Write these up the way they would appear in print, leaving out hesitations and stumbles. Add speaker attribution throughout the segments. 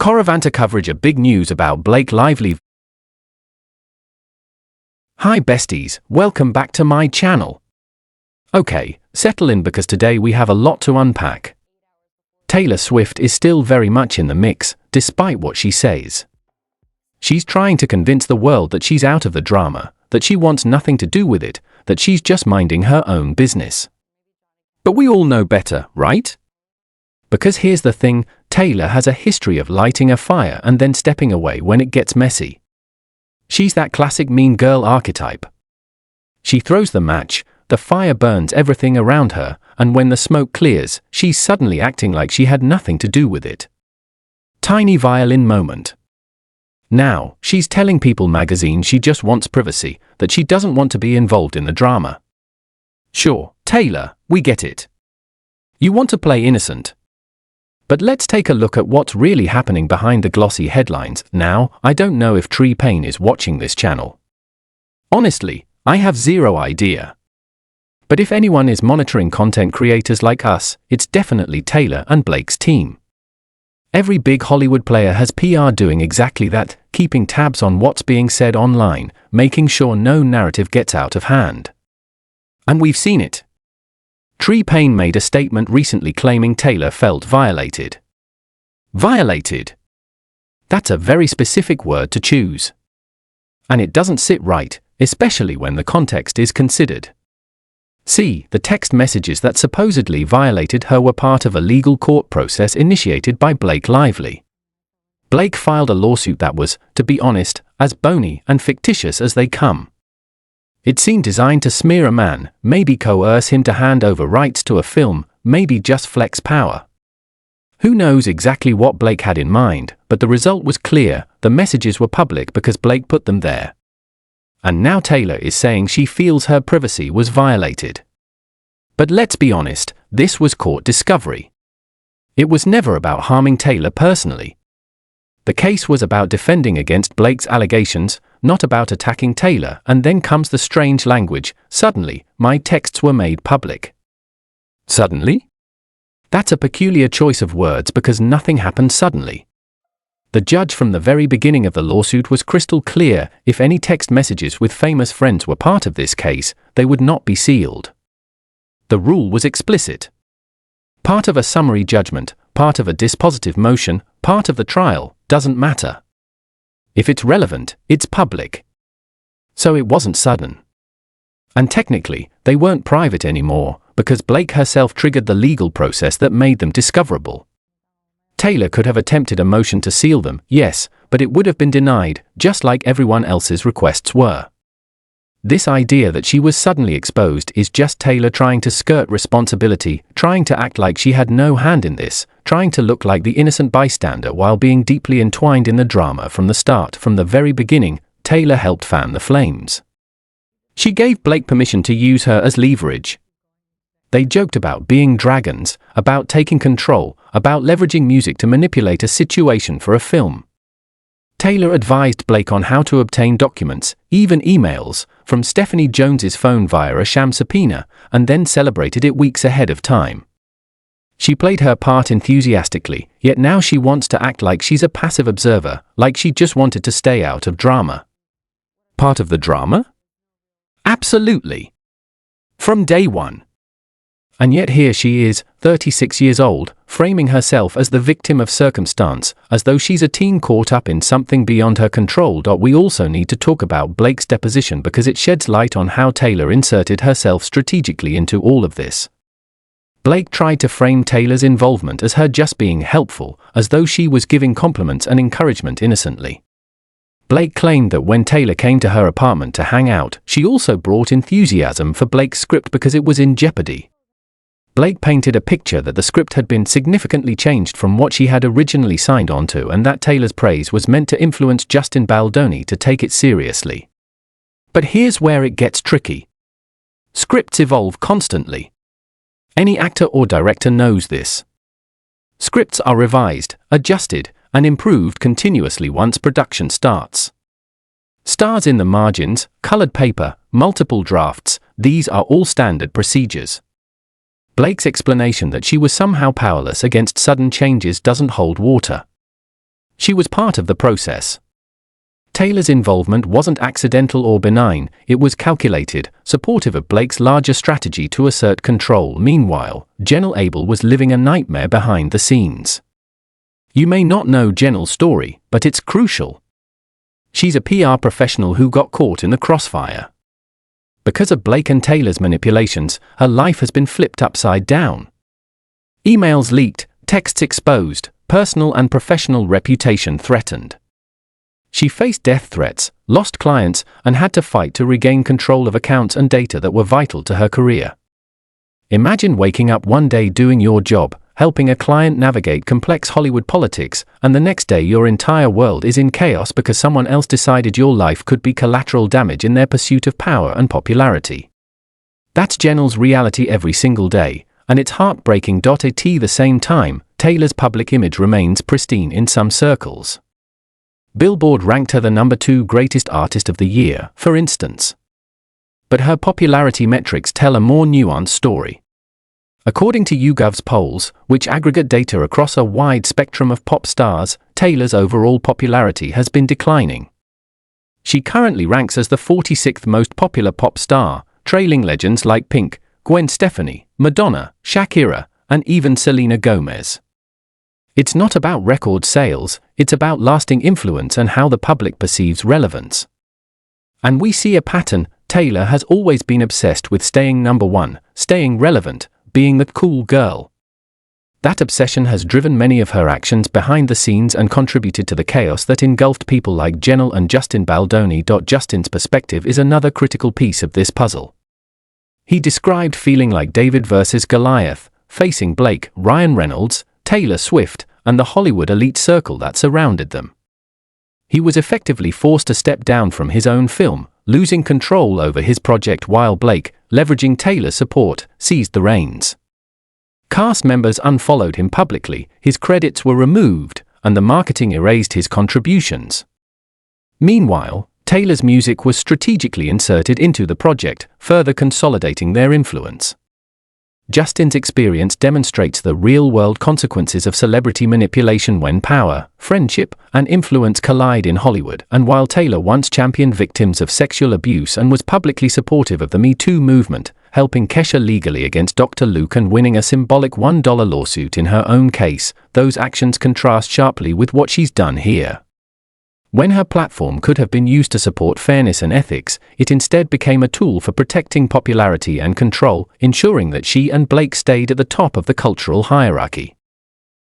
Speaker 1: Coravanta coverage of big news about Blake Lively. Hi besties, welcome back to my channel. Okay, settle in because today we have a lot to unpack. Taylor Swift is still very much in the mix, despite what she says. She's trying to convince the world that she's out of the drama, that she wants nothing to do with it, that she's just minding her own business. But we all know better, right? Because here's the thing, Taylor has a history of lighting a fire and then stepping away when it gets messy. She's that classic mean girl archetype. She throws the match, the fire burns everything around her, and when the smoke clears, she's suddenly acting like she had nothing to do with it. Tiny violin moment. Now, she's telling People magazine she just wants privacy, that she doesn't want to be involved in the drama. Sure, Taylor, we get it. You want to play innocent. But let's take a look at what's really happening behind the glossy headlines. Now, I don't know if Tree Payne is watching this channel. Honestly, I have zero idea. But if anyone is monitoring content creators like us, it's definitely Taylor and Blake's team. Every big Hollywood player has PR doing exactly that, keeping tabs on what's being said online, making sure no narrative gets out of hand. And we've seen it. Tree Payne made a statement recently claiming Taylor felt violated. Violated? That's a very specific word to choose. And it doesn't sit right, especially when the context is considered. See, the text messages that supposedly violated her were part of a legal court process initiated by Blake Lively. Blake filed a lawsuit that was, to be honest, as bony and fictitious as they come. It seemed designed to smear a man, maybe coerce him to hand over rights to a film, maybe just flex power. Who knows exactly what Blake had in mind, but the result was clear, the messages were public because Blake put them there. And now Taylor is saying she feels her privacy was violated. But let's be honest, this was court discovery. It was never about harming Taylor personally. The case was about defending against Blake's allegations, not about attacking Taylor, and then comes the strange language, suddenly, my texts were made public. Suddenly? That's a peculiar choice of words because nothing happened suddenly. The judge from the very beginning of the lawsuit was crystal clear, if any text messages with famous friends were part of this case, they would not be sealed. The rule was explicit. Part of a summary judgment, part of a dispositive motion, part of the trial, doesn't matter. If it's relevant, it's public. So it wasn't sudden. And technically, they weren't private anymore, because Blake herself triggered the legal process that made them discoverable. Taylor could have attempted a motion to seal them, yes, but it would have been denied, just like everyone else's requests were. This idea that she was suddenly exposed is just Taylor trying to skirt responsibility, trying to act like she had no hand in this, trying to look like the innocent bystander while being deeply entwined in the drama from the start. From the very beginning, Taylor helped fan the flames. She gave Blake permission to use her as leverage. They joked about being dragons, about taking control, about leveraging music to manipulate a situation for a film. Taylor advised Blake on how to obtain documents, even emails, from Stephanie Jones's phone via a sham subpoena, and then celebrated it weeks ahead of time. She played her part enthusiastically, yet now she wants to act like she's a passive observer, like she just wanted to stay out of drama. Part of the drama? Absolutely. From day one. And yet here she is, 36 years old, framing herself as the victim of circumstance, as though she's a teen caught up in something beyond her control. We also need to talk about Blake's deposition because it sheds light on how Taylor inserted herself strategically into all of this. Blake tried to frame Taylor's involvement as her just being helpful, as though she was giving compliments and encouragement innocently. Blake claimed that when Taylor came to her apartment to hang out, she also brought enthusiasm for Blake's script because it was in jeopardy. Blake painted a picture that the script had been significantly changed from what she had originally signed on to and that Taylor's praise was meant to influence Justin Baldoni to take it seriously. But here's where it gets tricky. Scripts evolve constantly. Any actor or director knows this. Scripts are revised, adjusted, and improved continuously once production starts. Stars in the margins, colored paper, multiple drafts, these are all standard procedures. Blake's explanation that she was somehow powerless against sudden changes doesn't hold water. She was part of the process. Taylor's involvement wasn't accidental or benign, it was calculated, supportive of Blake's larger strategy to assert control. Meanwhile, Jenelle Abel was living a nightmare behind the scenes. You may not know Jenelle's story, but it's crucial. She's a PR professional who got caught in the crossfire. Because of Blake and Taylor's manipulations, her life has been flipped upside down. Emails leaked, texts exposed, personal and professional reputation threatened. She faced death threats, lost clients, and had to fight to regain control of accounts and data that were vital to her career. Imagine waking up one day doing your job, helping a client navigate complex Hollywood politics, and the next day your entire world is in chaos because someone else decided your life could be collateral damage in their pursuit of power and popularity. That's Jenelle's reality every single day, and it's heartbreaking. At the same time, Taylor's public image remains pristine in some circles. Billboard ranked her the #2 greatest artist of the year, for instance. But her popularity metrics tell a more nuanced story. According to YouGov's polls, which aggregate data across a wide spectrum of pop stars, Taylor's overall popularity has been declining. She currently ranks as the 46th most popular pop star, trailing legends like Pink, Gwen Stefani, Madonna, Shakira, and even Selena Gomez. It's not about record sales, it's about lasting influence and how the public perceives relevance. And we see a pattern. Taylor has always been obsessed with staying #1, staying relevant, being the cool girl. That obsession has driven many of her actions behind the scenes and contributed to the chaos that engulfed people like Jenelle and Justin Baldoni. Justin's perspective is another critical piece of this puzzle. He described feeling like David versus Goliath, facing Blake, Ryan Reynolds, Taylor Swift, and the Hollywood elite circle that surrounded them. He was effectively forced to step down from his own film, losing control over his project while Blake, leveraging Taylor's support, seized the reins. Cast members unfollowed him publicly, his credits were removed, and the marketing erased his contributions. Meanwhile, Taylor's music was strategically inserted into the project, further consolidating their influence. Justin's experience demonstrates the real-world consequences of celebrity manipulation when power, friendship, and influence collide in Hollywood. And while Taylor once championed victims of sexual abuse and was publicly supportive of the Me Too movement, helping Kesha legally against Dr. Luke and winning a symbolic $1 lawsuit in her own case, those actions contrast sharply with what she's done here. When her platform could have been used to support fairness and ethics, it instead became a tool for protecting popularity and control, ensuring that she and Blake stayed at the top of the cultural hierarchy.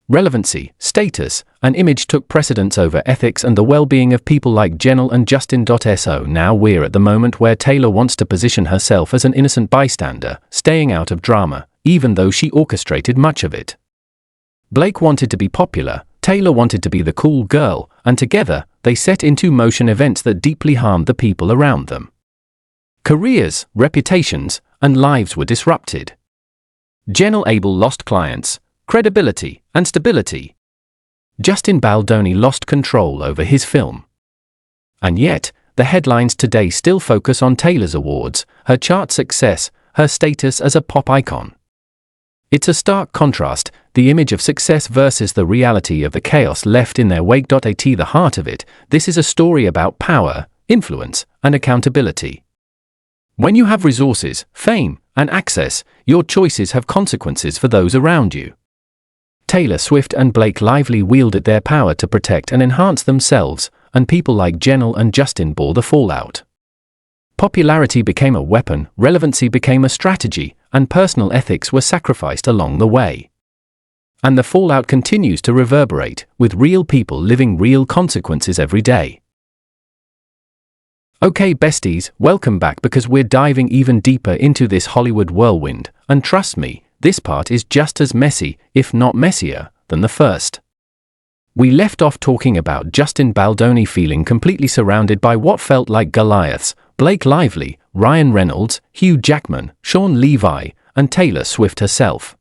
Speaker 1: Relevancy, status, and image took precedence over ethics and the well-being of people like Jenelle and Justin. So now we're at the moment where Taylor wants to position herself as an innocent bystander, staying out of drama, even though she orchestrated much of it. Blake wanted to be popular, Taylor wanted to be the cool girl, and together, they set into motion events that deeply harmed the people around them. Careers, reputations, and lives were disrupted. Jenelle Abel lost clients, credibility, and stability. Justin Baldoni lost control over his film. And yet, the headlines today still focus on Taylor's awards, her chart success, her status as a pop icon. It's a stark contrast, the image of success versus the reality of the chaos left in their wake. At the heart of it, this is a story about power, influence, and accountability. When you have resources, fame, and access, your choices have consequences for those around you. Taylor Swift and Blake Lively wielded their power to protect and enhance themselves, and people like Jenelle and Justin bore the fallout. Popularity became a weapon, relevancy became a strategy, and personal ethics were sacrificed along the way. And the fallout continues to reverberate, with real people living real consequences every day. Okay besties, welcome back because we're diving even deeper into this Hollywood whirlwind, and trust me, this part is just as messy, if not messier, than the first. We left off talking about Justin Baldoni feeling completely surrounded by what felt like Goliaths, Blake Lively, Ryan Reynolds, Hugh Jackman, Sean Levi, and Taylor Swift herself.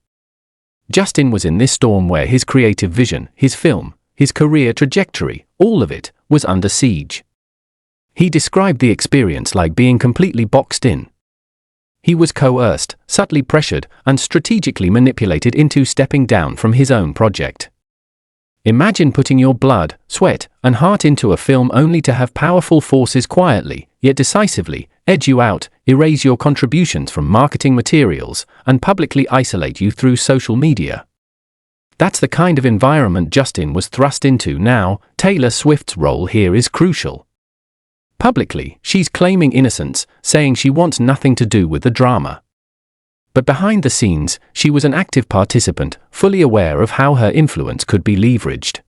Speaker 1: Justin was in this storm where his creative vision, his film, his career trajectory, all of it, was under siege. He described the experience like being completely boxed in. He was coerced, subtly pressured, and strategically manipulated into stepping down from his own project. Imagine putting your blood, sweat, and heart into a film only to have powerful forces quietly, yet decisively, edge you out, erase your contributions from marketing materials, and publicly isolate you through social media. That's the kind of environment Justin was thrust into now. Taylor Swift's role here is crucial. Publicly, she's claiming innocence, saying she wants nothing to do with the drama. But behind the scenes, she was an active participant, fully aware of how her influence could be leveraged.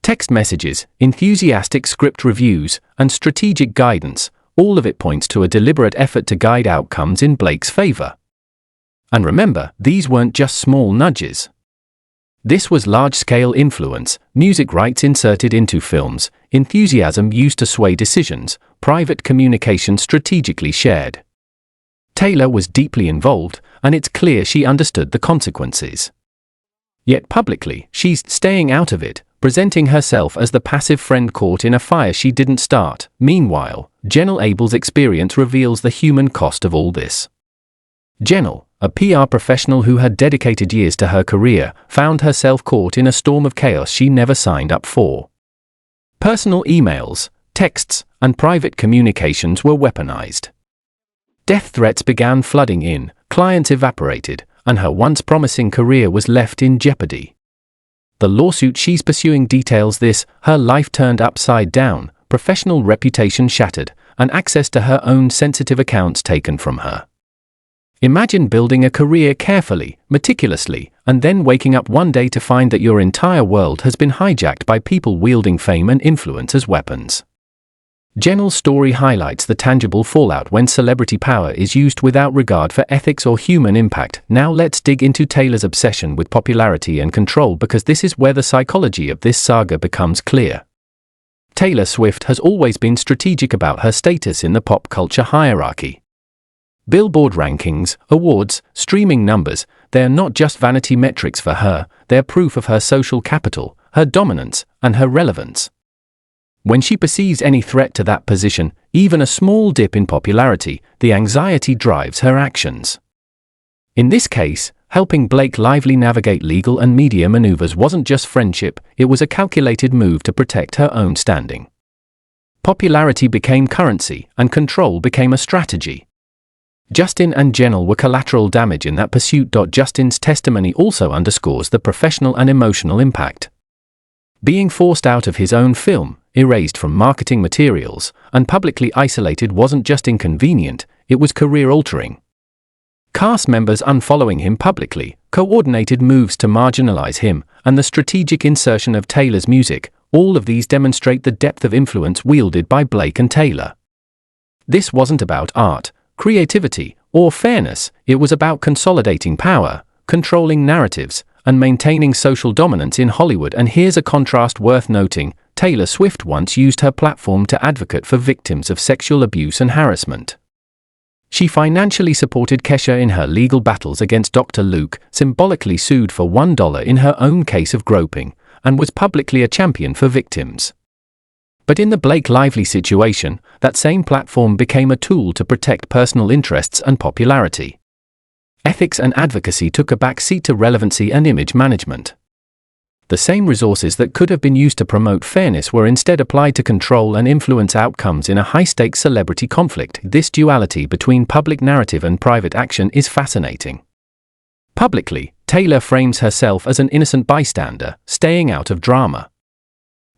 Speaker 1: Text messages, enthusiastic script reviews, and strategic guidance, all of it points to a deliberate effort to guide outcomes in Blake's favor. And remember, these weren't just small nudges. This was large-scale influence, music rights inserted into films, enthusiasm used to sway decisions, private communication strategically shared. Taylor was deeply involved, and it's clear she understood the consequences. Yet publicly, she's staying out of it, presenting herself as the passive friend caught in a fire she didn't start. Meanwhile, Jenelle Abel's experience reveals the human cost of all this. Jenelle, a PR professional who had dedicated years to her career, found herself caught in a storm of chaos she never signed up for. Personal emails, texts, and private communications were weaponized. Death threats began flooding in, clients evaporated, and her once promising career was left in jeopardy. The lawsuit she's pursuing details this: her life turned upside down, professional reputation shattered, and access to her own sensitive accounts taken from her. Imagine building a career carefully, meticulously, and then waking up one day to find that your entire world has been hijacked by people wielding fame and influence as weapons. Jenelle's story highlights the tangible fallout when celebrity power is used without regard for ethics or human impact. Now let's dig into Taylor's obsession with popularity and control, because this is where the psychology of this saga becomes clear. Taylor Swift has always been strategic about her status in the pop culture hierarchy. Billboard rankings, awards, streaming numbers, they're not just vanity metrics for her, they're proof of her social capital, her dominance, and her relevance. When she perceives any threat to that position, even a small dip in popularity, the anxiety drives her actions. In this case, helping Blake Lively navigate legal and media maneuvers wasn't just friendship, it was a calculated move to protect her own standing. Popularity became currency, and control became a strategy. Justin and Jenelle were collateral damage in that pursuit. Justin's testimony also underscores the professional and emotional impact. Being forced out of his own film, erased from marketing materials, and publicly isolated wasn't just inconvenient, it was career-altering. Cast members unfollowing him publicly, coordinated moves to marginalize him, and the strategic insertion of Taylor's music, all of these demonstrate the depth of influence wielded by Blake and Taylor. This wasn't about art, creativity, or fairness, it was about consolidating power, controlling narratives, and maintaining social dominance in Hollywood. And here's a contrast worth noting: Taylor Swift once used her platform to advocate for victims of sexual abuse and harassment. She financially supported Kesha in her legal battles against Dr. Luke, symbolically sued for $1 in her own case of groping, and was publicly a champion for victims. But in the Blake Lively situation, that same platform became a tool to protect personal interests and popularity. Ethics and advocacy took a back seat to relevancy and image management. The same resources that could have been used to promote fairness were instead applied to control and influence outcomes in a high-stakes celebrity conflict. This duality between public narrative and private action is fascinating. Publicly, Taylor frames herself as an innocent bystander, staying out of drama.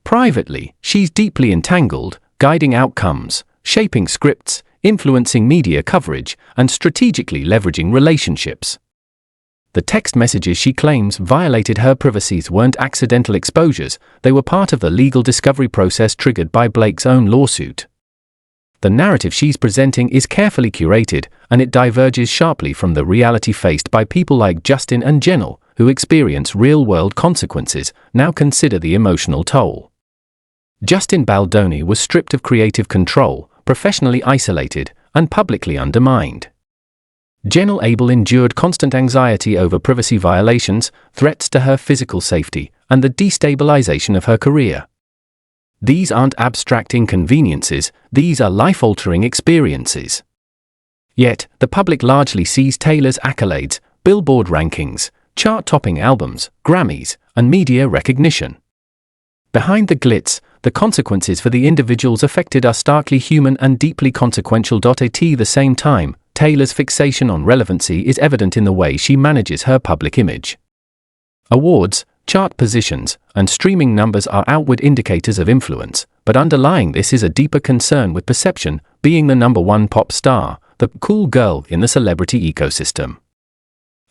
Speaker 1: Privately, she's deeply entangled, guiding outcomes, shaping scripts, influencing media coverage, and strategically leveraging relationships. The text messages she claims violated her privacy weren't accidental exposures, they were part of the legal discovery process triggered by Blake's own lawsuit. The narrative she's presenting is carefully curated, and it diverges sharply from the reality faced by people like Justin and Jenelle, who experience real-world consequences. Now consider the emotional toll. Justin Baldoni was stripped of creative control, professionally isolated, and publicly undermined. Jenelle Abel endured constant anxiety over privacy violations, threats to her physical safety, and the destabilization of her career. These aren't abstract inconveniences, these are life-altering experiences. Yet, the public largely sees Taylor's accolades, Billboard rankings, chart-topping albums, Grammys, and media recognition. Behind the glitz, the consequences for the individuals affected are starkly human and deeply consequential. At the same time, Taylor's fixation on relevancy is evident in the way she manages her public image. Awards, chart positions, and streaming numbers are outward indicators of influence, but underlying this is a deeper concern with perception, being the #1 pop star, the cool girl in the celebrity ecosystem.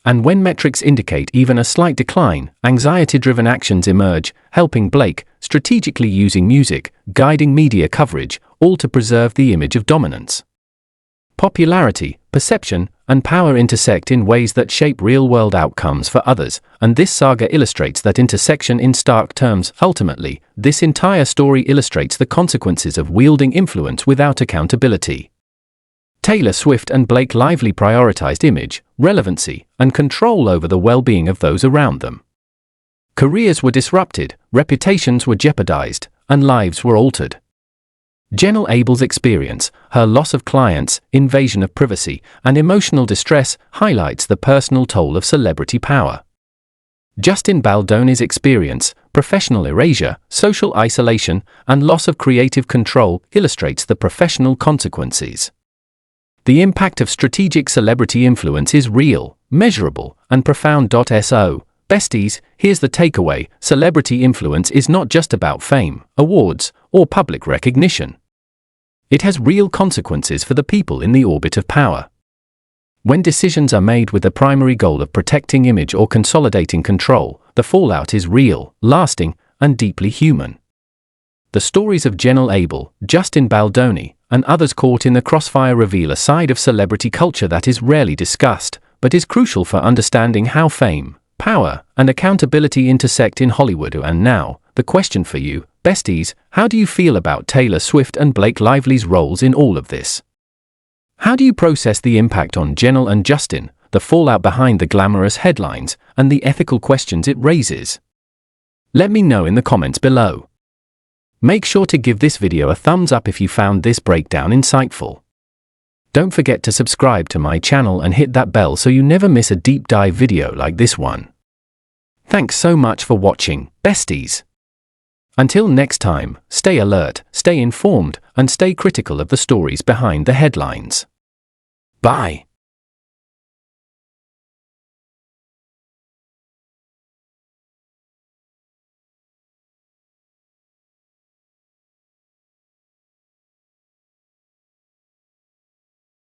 Speaker 1: And when metrics indicate even a slight decline, anxiety-driven actions emerge, helping Blake, strategically using music, guiding media coverage, all to preserve the image of dominance. Popularity, perception, and power intersect in ways that shape real-world outcomes for others, and this saga illustrates that intersection in stark terms. Ultimately, this entire story illustrates the consequences of wielding influence without accountability. Taylor Swift and Blake Lively prioritized image, relevancy, and control over the well-being of those around them. Careers were disrupted, reputations were jeopardized, and lives were altered. Jenelle Abel's experience, her loss of clients, invasion of privacy, and emotional distress highlights the personal toll of celebrity power. Justin Baldoni's experience, professional erasure, social isolation, and loss of creative control illustrates the professional consequences. The impact of strategic celebrity influence is real, measurable, and profound. So, besties, here's the takeaway: celebrity influence is not just about fame, awards, or public recognition. It has real consequences for the people in the orbit of power. When decisions are made with the primary goal of protecting image or consolidating control, the fallout is real, lasting, and deeply human. The stories of Jenelle Abel, Justin Baldoni, and others caught in the crossfire reveal a side of celebrity culture that is rarely discussed, but is crucial for understanding how fame, power, and accountability intersect in Hollywood. And now, the question for you, besties: how do you feel about Taylor Swift and Blake Lively's roles in all of this? How do you process the impact on Jenelle and Justin, the fallout behind the glamorous headlines, and the ethical questions it raises? Let me know in the comments below. Make sure to give this video a thumbs up if you found this breakdown insightful. Don't forget to subscribe to my channel and hit that bell so you never miss a deep dive video like this one. Thanks so much for watching, besties. Until next time, stay alert, stay informed, and stay critical of the stories behind the headlines. Bye.